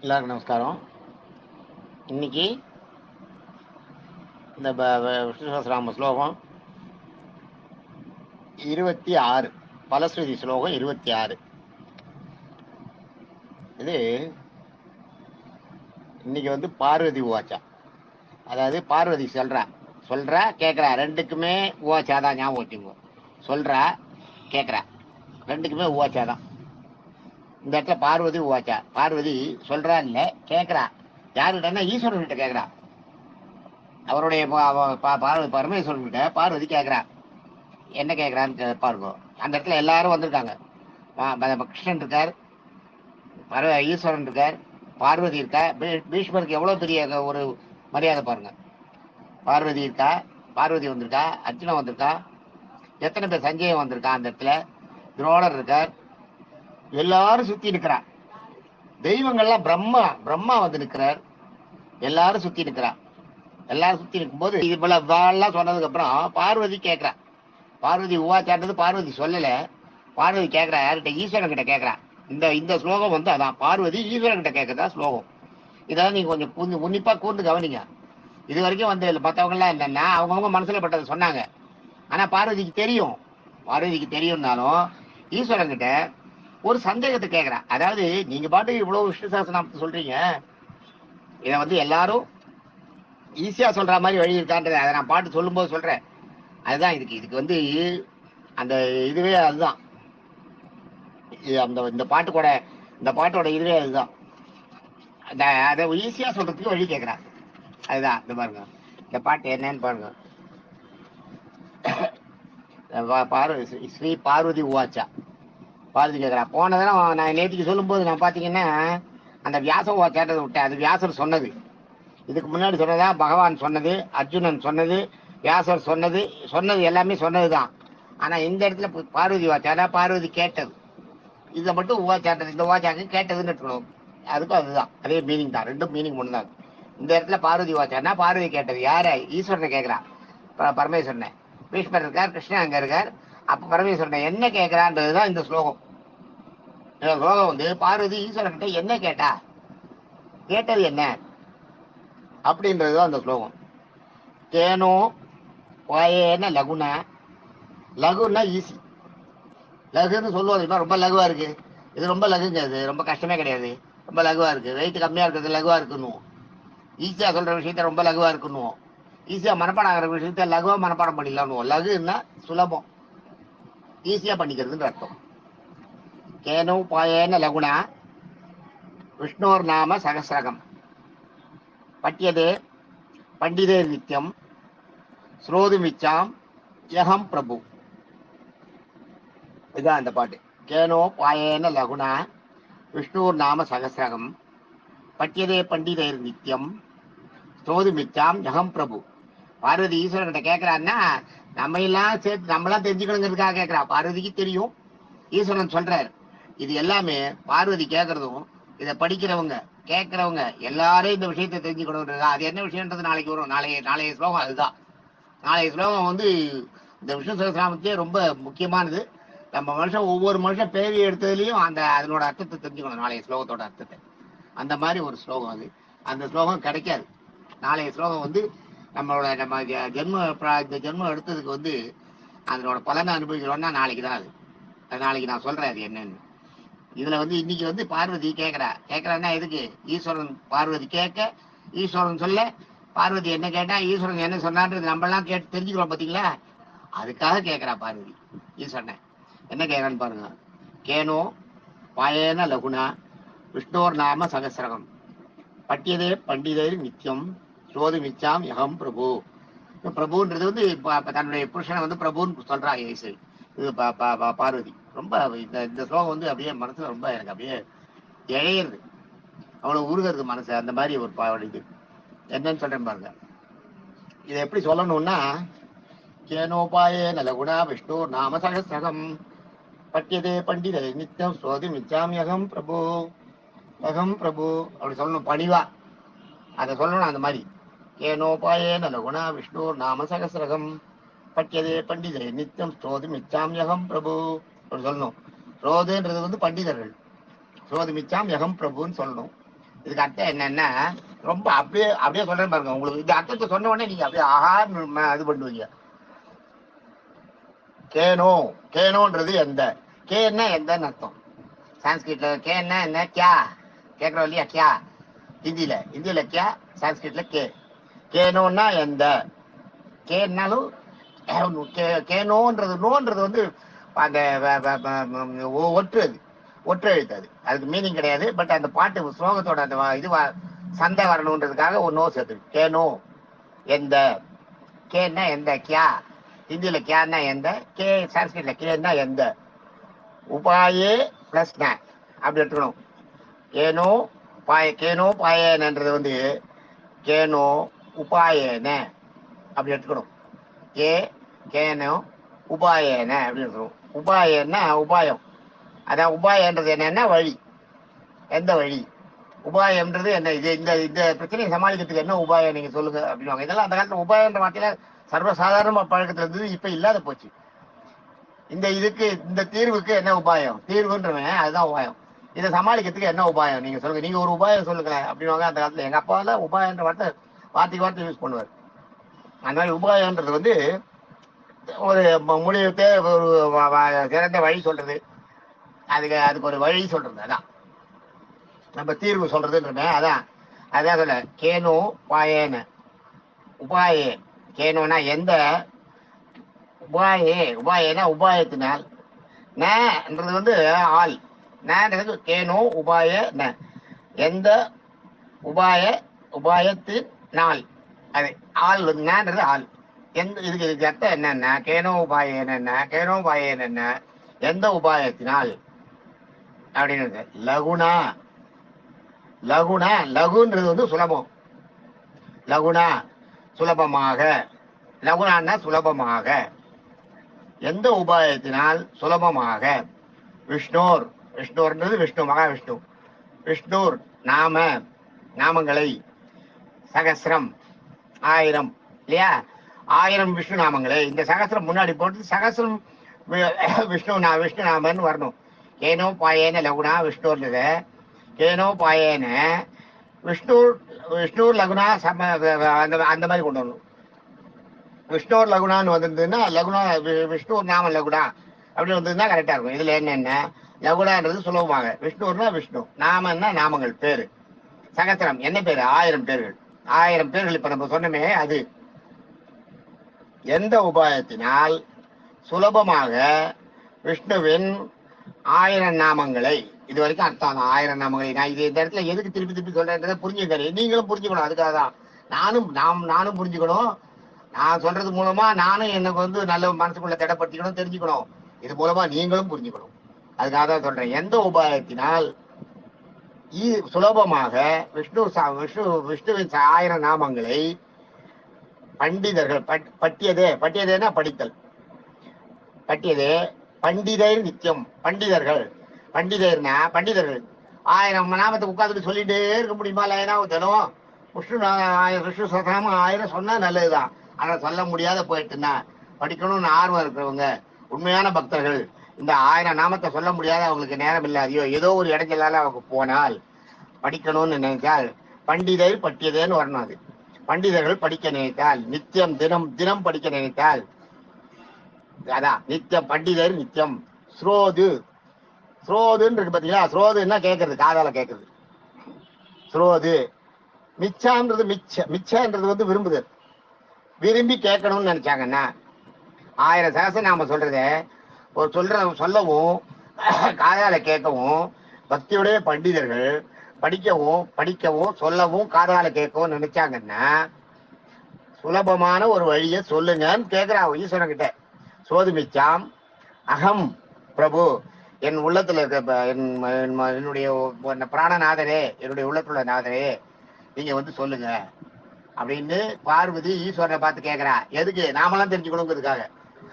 எல்லாருக்கும் நமஸ்காரம். இன்னைக்கு இந்த விஷ்ணு சஹஸ்ரநாம ஸ்லோகம் 26, பலஸ்ருதி ஸ்லோகம் 26. இது இன்னைக்கு பார்வதி உவாச்சா, அதாவது பார்வதி சொல்றா கேட்கறா, ரெண்டுக்குமே உவாச்சாதான். ஞாபகம் வச்சுக்கோ, சொல்றா கேட்கறா, ரெண்டுக்குமே உவாச்சாதான். இந்த இடத்துல பார்வதி உவாச்சா, பார்வதி சொல்றா இல்ல கேட்கறா. யாருக்கிட்டன்னா ஈஸ்வரன் கிட்ட கேட்கறா. அவருடைய பரமேஸ்வரன் கிட்ட பார்வதி கேட்கறா. என்ன கேட்கறான்னு பாருங்க. அந்த இடத்துல எல்லாரும் வந்திருக்காங்க. கிருஷ்ணன் இருக்கார், ஈஸ்வரன் இருக்கார், பார்வதி இருக்கா. பீஷ்மருக்கு எவ்வளவு பெரிய ஒரு மரியாதை பாருங்க. பார்வதி இருக்கா, பார்வதி வந்திருக்கா, அர்ஜுனன் வந்திருக்கா, எத்தனை பேர் சஞ்சயன் வந்திருக்கா, அந்த இடத்துல துரோணர் இருக்கார், எல்லாரும் சுத்தி இருக்கிறா. தெய்வங்கள்லாம் பிரம்மா வந்து நிற்கிறார், எல்லாரும் சுத்தி நிற்கிறா. எல்லாரும் சுத்தி நிற்கும்போது இது போல எல்லாம் சொன்னதுக்கு அப்புறம் பார்வதி கேட்கிறா. பார்வதி உவாச்சான்றது பார்வதி சொல்லல, பார்வதி கேட்கிறா. யார்கிட்ட? ஈஸ்வரன் கிட்ட கேட்கிறா. இந்த ஸ்லோகம் அதான் பார்வதி ஈஸ்வரன் கிட்ட கேட்கறதா ஸ்லோகம். இதெல்லாம் நீங்க கொஞ்சம் உன்னிப்பா கூர்ந்து கவனிங்க. இது வரைக்கும் மற்றவங்க எல்லாம் என்னன்னா அவங்கவுங்க மனசுல பட்டதை சொன்னாங்க. ஆனா பார்வதிக்கு தெரியும்னாலும் ஈஸ்வரன் கிட்ட ஒரு சந்தேகத்தை கேட்கிறா. அதாவது நீங்க பாட்டு இவ்வளவு விஷ்ணு சஹஸ்ரநாமத்தை சொல்றீங்க, இதை எல்லாரும் ஈஸியா சொல்ற மாதிரி வழி இருக்கான்றது அதை நான் பாட்டு சொல்லும் போது சொல்றேன். அதுதான் இதுக்கு அந்த இதுவே அதுதான். இந்த பாட்டோட இதுவே அதுதான். அதை ஈஸியா சொல்றதுக்கு வழி கேட்கிறா. அதுதான் இந்த பாருங்க, இந்த பாட்டு என்னன்னு பாருங்க. ஸ்ரீ பார்வதி உவாச்சா, பார்வதி கேட்கிறா. போனதெல்லாம் நான் நேற்றுக்கு சொல்லும் போது நான் பாத்தீங்கன்னா அந்த வியாச உவாச்சாட்டதை விட்டேன். அது வியாசர் சொன்னது. இதுக்கு முன்னாடி சொன்னதா பகவான் சொன்னது, அர்ஜுனன் சொன்னது, வியாசர் சொன்னது எல்லாமே சொன்னதுதான். ஆனா இந்த இடத்துல பார்வதி உவாச்சாட்டா, பார்வதி கேட்டது. இதை மட்டும் உவாச்சாட்டது, இந்த உவாச்சாக்கு கேட்டதுன்னு எடுத்துக்கணும். அதுக்கும் அதுதான், அதே மீனிங் தான், ரெண்டும் மீனிங் ஒண்ணுதான். இந்த இடத்துல பார்வதி உவாச்சானா பார்வதி கேட்டது. யார? ஈஸ்வரனை கேட்கிறா, பரமேஸ்வரனை. பீஷ்மர் இருக்கார், கிருஷ்ணன் அங்க இருக்கார். அப்ப பரமேஸ்வரனை என்ன கேட்கிறான்றதுதான் இந்த ஸ்லோகம். இந்த ஸ்லோகம் பார்வதி ஈஸ்வரன் கிட்ட என்ன கேட்டது என்ன அப்படின்றதுதான் அந்த ஸ்லோகம். தேனோ வாயேன லகுனா, லகுன்னா ஈஸி. லகுன்னு சொல்லுவாங்க, ரொம்ப லகுவா இருக்கு, இது ரொம்ப லகுங்க, இது ரொம்ப கஷ்டமே கிடையாது, ரொம்ப லகுவா இருக்கு, வெயிட் கம்மியா இருக்கிறது லகுவா இருக்குன்னு. ஈஸியா சொல்ற விஷயத்த ரொம்ப லகுவா இருக்குன்னு, ஈஸியா மனப்பாடம் ஆகிற விஷயத்த லகுவா மனப்பாடம் பண்ணிடலாம்னு. லகுன்னா சுலபம், ஈஸியா பண்ணிக்கிறதுன்னு அர்த்தம். கேனோ பாயேன லகுனா விஷ்ணோர் நாம சகசிரகம் பட்டியதே பண்டிதே நித்யம் ஸ்ரோதுமிச்சாம் யகம் பிரபு. இதுதான் அந்த பாட்டு. கேனோ பாயேன லகுனா விஷ்ணூர் நாம சகசிரகம் பட்டியதே பண்டிதே நித்யம் ஸ்ரோதுமிச்சாம் யகம் பிரபு. பார்வதி ஈஸ்வரன் கிட்ட கேட்கிறான்னா நம்மளாம் தெரிஞ்சுக்கணுங்கிறதுக்காக கேட்கிறா. பார்வதிக்கு தெரியும், ஈஸ்வரன் சொல்றாரு. இது எல்லாமே பார்வதி கேட்கறதும் இதை படிக்கிறவங்க கேட்கிறவங்க எல்லாரும் இந்த விஷயத்தை தெரிஞ்சுக்கணும். அது என்ன விஷயம்ன்றது நாளைக்கு வரும். நாளைய ஸ்லோகம் அதுதான். நாளைய ஸ்லோகம் இந்த விஷ்ணு சஹஸ்ரநாமத்திலே ரொம்ப முக்கியமானது. நம்ம ஒவ்வொரு மனுஷன் பேரி எடுத்ததுலயும் அதனோட அர்த்தத்தை தெரிஞ்சுக்கணும், நாளைய ஸ்லோகத்தோட அர்த்தத்தை. அந்த மாதிரி ஒரு ஸ்லோகம் அது. அந்த ஸ்லோகம் கிடைக்காது. நாளைய ஸ்லோகம் நம்ம இந்த ஜென்மம் எடுத்ததுக்கு அதனோட பலனை அனுபவிக்கிறோம்னா நாளைக்கு தான். அது நாளைக்கு நான் சொல்றேன் அது என்னன்னு. இதுல இன்னைக்கு பார்வதி கேட்கறான்னா எதுக்கு? ஈஸ்வரன் பார்வதி கேட்க, ஈஸ்வரன் சொல்ல, பார்வதி என்ன கேட்டா, ஈஸ்வரன் என்ன சொன்னான்றது நம்ம எல்லாம் கேட்டு தெரிஞ்சுக்கிறோம் பாத்தீங்களா? அதுக்காக கேட்கிறா பார்வதி ஈஸ்வரனை. என்ன கேட்கறான்னு பாருங்க. கேனோ பாயேன லகுனா விஷ்ணோர் நாம சகசிரகம் பட்டியதே பண்டிதே நித்தியம் ஸ்ரோதுமிச்சாம் யகம் பிரபு. பிரபுன்றது தன்னுடைய புருஷனை பிரபுன்னு சொல்றா ஈஸ்வரி. இது பார்வதி. ரொம்ப இந்த ஸ்லோகம் அப்படியே மனசுல ரொம்ப எனக்கு அப்படியே இழையிறது, அவ்வளவு உருகிறது மனசு. அந்த மாதிரி ஒரு பாவடி. இது என்னன்னு சொல்றேன் பாருங்க. இதை எப்படி சொல்லணும்னா, கேனோபாயேன லகுனா விஷ்ணு நாம சகசிரகம் பட்டியதே பண்டிதே நித்தியம் ஸ்ரோதுமிச்சாம் யகம் பிரபு. யகம் பிரபு அப்படி சொல்லணும், பணிவா அதை சொல்லணும். அந்த மாதிரி கேனோபாயேன லகுனா விஷ்ணு நாம சகசிரகம் பட்டியதே பண்டிதே நித்தியம் ஸ்ரோதுமிச்சாம் யகம் பிரபு அப்படி சொல்லணும். ஸ்ரோதுன்றது பண்டிதர்கள், ஸ்ரோதுமிச்சாம் யகம் பிரபுன்னு சொல்லணும். இதுக்கு அர்த்தம் என்னன்னா ரொம்ப அப்படியே அப்படியே சொல்றேன் பாருங்க. உங்களுக்கு இந்த அர்த்தத்தை சொன்ன உடனே நீங்க அப்படியே ஆஹான்னு இது பண்ணுவீங்க. கேனோ, கேனோன்றது எந்த, கேன்னா எந்தன்னு அர்த்தம். சான்ஸ்கிரிட்ல கேன்னா என்ன, கியா கேட்கறோம் இல்லையா, கியா. இந்தியில கியா, சான்ஸ்கிரிட்ல கே. கேனோன்னா எந்த, கேன்னாலும் கேனோன்றது, நோன்றது வந்து அந்த ஒற்று, அது ஒற்று எழுத்து, அதுக்கு மீனிங் கிடையாது. பட் அந்த பாட்டு ஸ்லோகத்தோட அந்த இது சந்தை வரணுன்றதுக்காக ஒரு நோ சேர்த்து. கேனோ எந்த, கேன்னா எந்த, கியா ஹிந்தியில கியான்னா எந்த, கே சான்ஸ்கிரிட்ல கேன்னா எந்த. உபாயே பிளஸ் ந அப்படி எடுத்துக்கணும். கேனோ பாய, கேனோ பாயன்ன்றது வந்து கேனோ உபாயன அப்படி எடுத்துக்கணும். கே கேனோ உபாயன அப்படி எடுத்துக்கணும். உபாயன்னா உபாயம், அதான் உபாயன்றது என்னன்னா வழி, எந்த வழி. உபாயம்ன்றது என்ன, இது இந்த இந்த பிரச்சனையை சமாளிக்கிறதுக்கு என்ன உபாயம் நீங்க சொல்லுங்க அப்படின்வாங்க. இதெல்லாம் அந்த காலத்துல உபாயன்ற வார்த்தையில சர்வசாதாரண பழக்கத்துல இருந்தது, இப்ப இல்லாத போச்சு. இந்த இதுக்கு, இந்த தீர்வுக்கு என்ன உபாயம், தீர்வுன்றவன் அதுதான் உபாயம். இதை சமாளிக்கிறதுக்கு என்ன உபாயம் நீங்க சொல்லுங்க, நீங்க ஒரு உபாயம் சொல்லுங்க அப்படின்வாங்க. அந்த காலத்துல எங்க அப்பால உபாயன்ற வார்த்தைக்கு வார்த்தை யூஸ் பண்ணுவார். அந்த மாதிரி உபாயன்றது வந்து ஒரு முடிவுக்கு ஒரு சிறந்த வழி சொல்றது, அதுக்கு ஒரு வழி சொல்றது, அதான் நம்ம தீர்வு சொல்றதுன்றமே. அதான் சொல்ல கேனோ பாயேன உபாயே. கேனோனா எந்த, உபாயே உபாயனா உபாயத்தினால், நன்றது வந்து ஆள், நன்றது கேனோ உபாய ந எந்த உபாயத்தின் நாள், அது ஆள் வந்து நன்றது ஆள். இதுக்கு அர்த்தம் என்னன்னா கேனோ உபாயன் என்ன, கேனோ உபாயன் என்ன, எந்த உபாயத்தினால் அப்படின்னு. லகுனா, லகுன்றது வந்து சுலபம், லகுனா சுலபமாக, லகுனான்னா சுலபமாக, எந்த உபாயத்தினால் சுலபமாக. விஷ்ணோர், விஷ்ணுன்றது விஷ்ணு, மகாவிஷ்ணு. விஷ்ணூர் நாமங்களை, சகசிரம் 1000 இல்லையா, 1000 விஷ்ணு நாமங்களே. இந்த சகசிரம் முன்னாடி போட்டு சகசிரம் விஷ்ணு நாமன்னு வரணும். கேனோ பாயேன லகுனா விஷ்ணுன்றது, கேனோ பாயேன விஷ்ணூர் லகுனா அந்த மாதிரி கொண்டு வரணும். விஷ்ணூர் லகுனான்னு வந்திருந்ததுன்னா லகுனா விஷ்ணூர் நாம லகுனா அப்படின்னு வந்ததுன்னா கரெக்டா இருக்கும். இதுல என்னென்ன, லகுனான்றது சுலபமாக, விஷ்ணுன்னா விஷ்ணு, நாமன்னா நாமங்கள் பேரு, சகசிரம் என்ன பேரு, 1000 பேர்கள். 1000 பேர்கள் இப்ப நம்ம சொன்னமே அது. எந்த உபாயத்தினால் சுலபமாக விஷ்ணுவின் 1000 நாமங்களை, இது வரைக்கும் அர்த்தம் 1000 நாமங்களை. நான் இது இந்த இடத்துல எதுக்கு திருப்பி சொல்றேன்றதை புரிஞ்சுக்கிறேன், நீங்களும் புரிஞ்சுக்கணும். அதுக்காக தான் நானும் புரிஞ்சுக்கணும். நான் சொல்றது மூலமா நானும் எனக்கு வந்து நல்ல மனசுக்குள்ள திடப்படுத்திக்கணும், தெரிஞ்சுக்கணும். இது மூலமா நீங்களும் புரிஞ்சுக்கணும். அதுக்காக தான் சொல்றேன். எந்த உபாயத்தினால் சுலபமாக விஷ்ணுவின் 1000 நாமங்களை பண்டிதர்கள், பட்டியதேனா படித்தல், பட்டியதே பண்டிதர் நித்தியம், பண்டிதர்கள் 1000 நாமத்தை உட்காந்துட்டு சொல்லிட்டே இருக்க முடியுமா? லைனா தினம் விஷ்ணு சகசிரநாமம் 1000 சொன்னா நல்லதுதான். ஆனா சொல்ல முடியாத போயிட்டுன்னா, படிக்கணும்னு ஆர்வம் இருக்கிறவங்க, உண்மையான பக்தர்கள், இந்த 1000 நாமத்தை சொல்ல முடியாத அவங்களுக்கு நேரம் இல்லாதையோ ஏதோ ஒரு இடைஞ்சலால அவங்க போனால், படிக்கணும்னு நினைத்தால் பண்டிதர் பட்டியதேன்னு வரணும். அது பண்டிதர்கள் படிக்க நினைத்தால், நித்தியம் தினம் படிக்க நினைத்தால், அதான் நித்தியம், பண்டிதர் நித்தியம். ஸ்ரோதுன்னு இருக்கு பாத்தீங்களா, ஸ்ரோதுன்னா கேட்கறது, காதால கேட்கறது ஸ்ரோது. மிச்சான்றது மிச்சன்றது வந்து விரும்புதல், விரும்பி கேட்கணும்னு நினைச்சாங்கன்னா 1000 சகசம் நாம சொல்றத ஒரு சொல்லவும் காதால கேட்கவும் பக்தியுடைய பண்டிதர்கள் படிக்கவும் சொல்லவும் காதால கேட்கவும் நினைச்சாங்கன்னா சுலபமான ஒரு வழியை சொல்லுங்கன்னு கேட்கிறா ஈஸ்வரன் கிட்ட. சோதுமிச்சாம் அகம் பிரபு, என் உள்ளத்துல இருக்க என்னுடைய பிராணநாதரே, என்னுடைய உள்ளத்துல நாதரே, நீங்க வந்து சொல்லுங்க அப்படின்னு பார்வதி ஈஸ்வரனை பார்த்து கேட்கிறா. எதுக்கு? நாமெல்லாம் தெரிஞ்சுக்கணுங்கிறதுக்காக.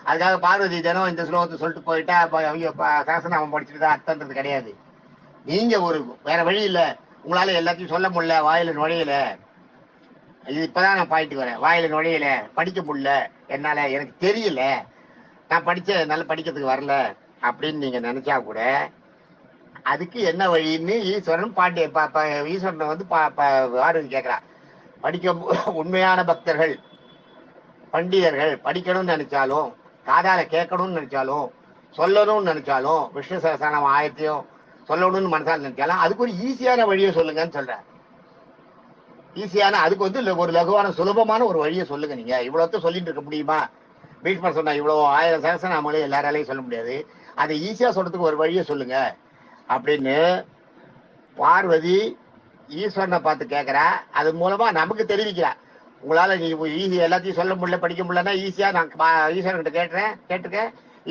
அதுக்காக பார்வதி தினம் இந்த ஸ்லோகத்தை சொல்லிட்டு போயிட்டா அவங்க சகசநாமம் படிச்சுட்டு தான் அர்த்தம்ன்றது கிடையாது. நீங்க ஒரு வேற வழி இல்லை, உங்களால எல்லாத்தையும் சொல்ல முடியல, வாயில நுழையல, இது இப்பதான் நான் பாயிட்டு வரேன், வாயில நுழையல, படிக்க முடியல, என்னால எனக்கு தெரியல, நான் நல்லா படிக்கிறதுக்கு வரல அப்படின்னு நீங்க நினைச்சா கூட அதுக்கு என்ன வழின்னு ஈஸ்வரன் பாண்டிய ஈஸ்வரனை வந்து பார்வதி கேட்கிறா. படிக்க உண்மையான பக்தர்கள் பண்டிதர்கள் படிக்கணும்னு நினைச்சாலும், காதால கேட்கணும்னு நினைச்சாலும், சொல்லணும்னு நினைச்சாலும், விஷ்ணு சகஸ்ரநாம ஆயத்தையும் சொல்லணும்னு மனசால நினைச்சாலும் அதுக்கு ஒரு ஈஸியான வழியை சொல்லுங்கன்னு சொல்ற. ஈஸியான அதுக்கு வந்து ஒரு லகுவான சுலபமான ஒரு வழியை சொல்லுங்க. நீங்க இவ்வளவு சொல்லிட்டு இருக்க முடியுமா? பீஷ்மர் சொன்னா இவ்வளவு 1000 சகஸ்ரநாமங்களே எல்லாராலையும் சொல்ல முடியாது, அதை ஈஸியா சொல்றதுக்கு ஒரு வழியை சொல்லுங்க அப்படின்னு பார்வதி ஈஸ்வரனை பார்த்து கேட்கிறா. அது மூலமா நமக்கு தெரிவிக்கிறா, உங்களால நீ ஈஸி எல்லாத்தையும் சொல்ல முடியல, படிக்க முடியலன்னா ஈஸியா நான் ஈஸ்வரன் கிட்ட கேட்டுக்க,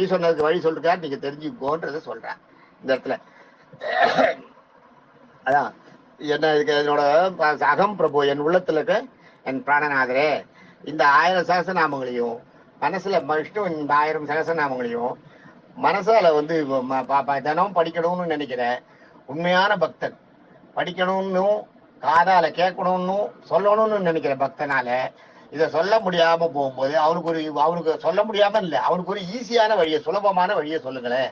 ஈஸ்வரனுக்கு வழி சொல்லிருக்காரு, நீங்க தெரிஞ்சுக்கோன்றத சொல்றேன் இந்த இடத்துல. அதான் என்ன இதுக்கு என்னோட அகம் பிரபு, என் உள்ளத்துல இருக்க என் பிராணநாதரே, இந்த 1000 சகஸ்ரநாமங்களையும் மனசுல விஷ்ணு இந்த 1000 சகஸ்ரநாமங்களையும் மனசால வந்து தினம் படிக்கணும்னு நினைக்கிற உண்மையான பக்தன், படிக்கணும்னு காதால கேட்கணும்னு சொல்லணும்னு நினைக்கிற பக்தனால இதை சொல்ல முடியாம போகும்போது அவனுக்கு சொல்ல முடியாம இல்லை, அவனுக்கு ஒரு ஈஸியான வழியை சுலபமான வழியை சொல்லுங்களேன்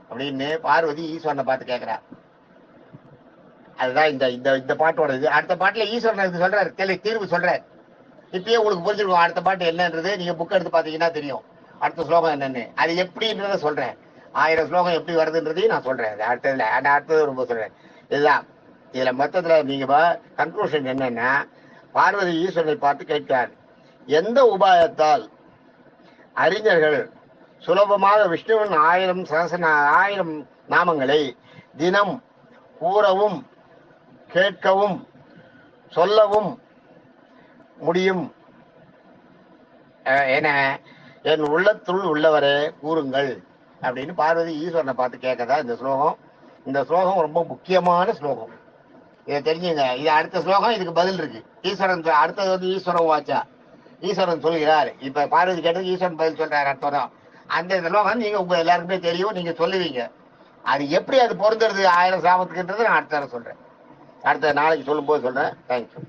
அப்படின்னு பார்வதி ஈஸ்வரனை பார்த்து கேட்கிறா. அதுதான் இந்த இந்த இந்த பாட்டோட இது. அடுத்த பாட்டுல ஈஸ்வரன் சொல்றாரு, தீர்வு சொல்றாரு. இப்பயே உங்களுக்கு புரிஞ்சிருக்கும் அடுத்த பாட்டு என்னன்றது. நீங்க புக் எடுத்து பாத்தீங்கன்னா தெரியும் அடுத்த ஸ்லோகம் என்னன்னு. அது எப்படின்றத சொல்றேன், 1000 ஸ்லோகம் எப்படி வருதுன்றதையும் நான் சொல்றேன். அடுத்தது ரொம்ப சொல்றேன். இதுதான் இதுல மொத்தத்துல நீங்க கன்க்ளூஷன் என்னன்னா, பார்வதி ஈஸ்வரனை பார்த்து கேட்கிறார், எந்த உபாயத்தால் அறிஞர்கள் சுலபமாக விஷ்ணுவின் 1000 நாமங்களை தினம் கூறவும் கேட்கவும் சொல்லவும் முடியும் என என் உள்ளத்துள் உள்ளவரே கூறுங்கள் அப்படின்னு பார்வதி ஈஸ்வரனை பார்த்து கேட்கதா இந்த ஸ்லோகம். இந்த ஸ்லோகம் ரொம்ப முக்கியமான ஸ்லோகம், இதை தெரிஞ்சுங்க. இது அடுத்த ஸ்லோகம், இதுக்கு பதில் இருக்கு. ஈஸ்வரன் அடுத்தது வந்து ஈஸ்வரன் வாச்சா, ஈஸ்வரன் சொல்கிறார். இப்ப பார்வதி கேட்டது ஈஸ்வரன் பதில் சொல்றாரு அர்த்தம். அந்த ஸ்லோகம் நீங்க உங்க எல்லாருக்குமே தெரியும், நீங்க சொல்லுவீங்க. அது எப்படி அது பொருந்துறது 1000 சாமத்துக்குன்றது நான் அடுத்த சொல்றேன், அடுத்த நாளைக்கு சொல்லும் போது சொல்றேன். தேங்க்யூ.